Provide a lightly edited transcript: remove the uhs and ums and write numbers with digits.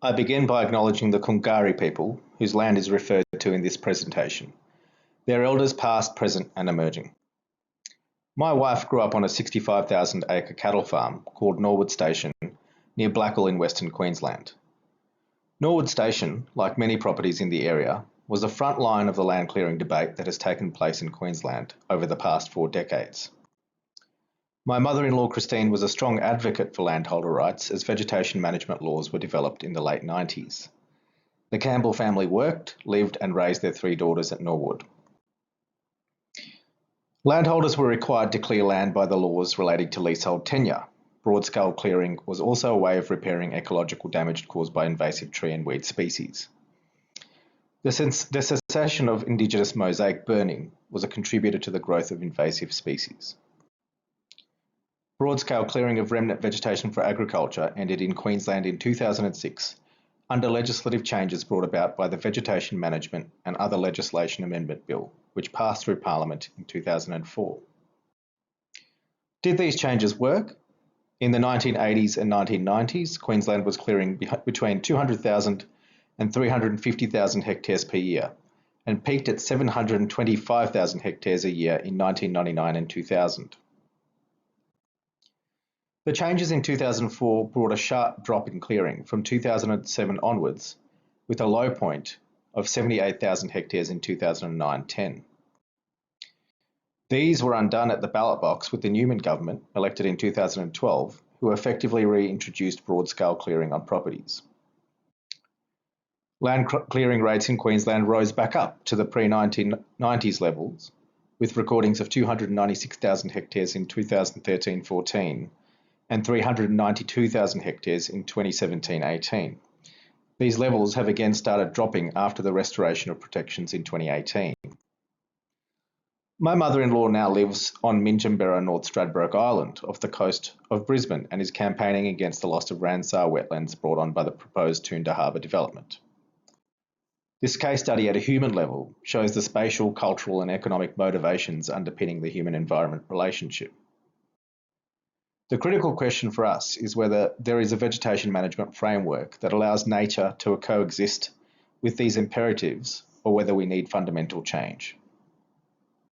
I begin by acknowledging the Kungari people, whose land is referred to in this presentation, their elders past, present and emerging. My wife grew up on a 65,000 acre cattle farm called Norwood Station near Blackall in Western Queensland. Norwood Station, like many properties in the area, was the front line of the land clearing debate that has taken place in Queensland over the past 4 decades. My mother-in-law Christine was a strong advocate for landholder rights as vegetation management laws were developed in the late 90s. The Campbell family worked, lived and raised their 3 daughters at Norwood. Landholders were required to clear land by the laws relating to leasehold tenure. Broad-scale clearing was also a way of repairing ecological damage caused by invasive tree and weed species. The cessation of Indigenous mosaic burning was a contributor to the growth of invasive species. Broad-scale clearing of remnant vegetation for agriculture ended in Queensland in 2006 under legislative changes brought about by the Vegetation Management and Other Legislation Amendment Bill, which passed through Parliament in 2004. Did these changes work? In the 1980s and 1990s, Queensland was clearing between 200,000 and 350,000 hectares per year, and peaked at 725,000 hectares a year in 1999 and 2000. The changes in 2004 brought a sharp drop in clearing from 2007 onwards, with a low point of 78,000 hectares in 2009-10. These were undone at the ballot box with the Newman government, elected in 2012, who effectively reintroduced broad-scale clearing on properties. Land clearing rates in Queensland rose back up to the pre-1990s levels, with recordings of 296,000 hectares in 2013-14 and 392,000 hectares in 2017-18. These levels have again started dropping after the restoration of protections in 2018. My mother-in-law now lives on Minjamberra, North Stradbroke Island, off the coast of Brisbane, and is campaigning against the loss of Ramsar wetlands brought on by the proposed Toondah Harbour development. This case study at a human level shows the spatial, cultural and economic motivations underpinning the human-environment relationship. The critical question for us is whether there is a vegetation management framework that allows nature to coexist with these imperatives, or whether we need fundamental change.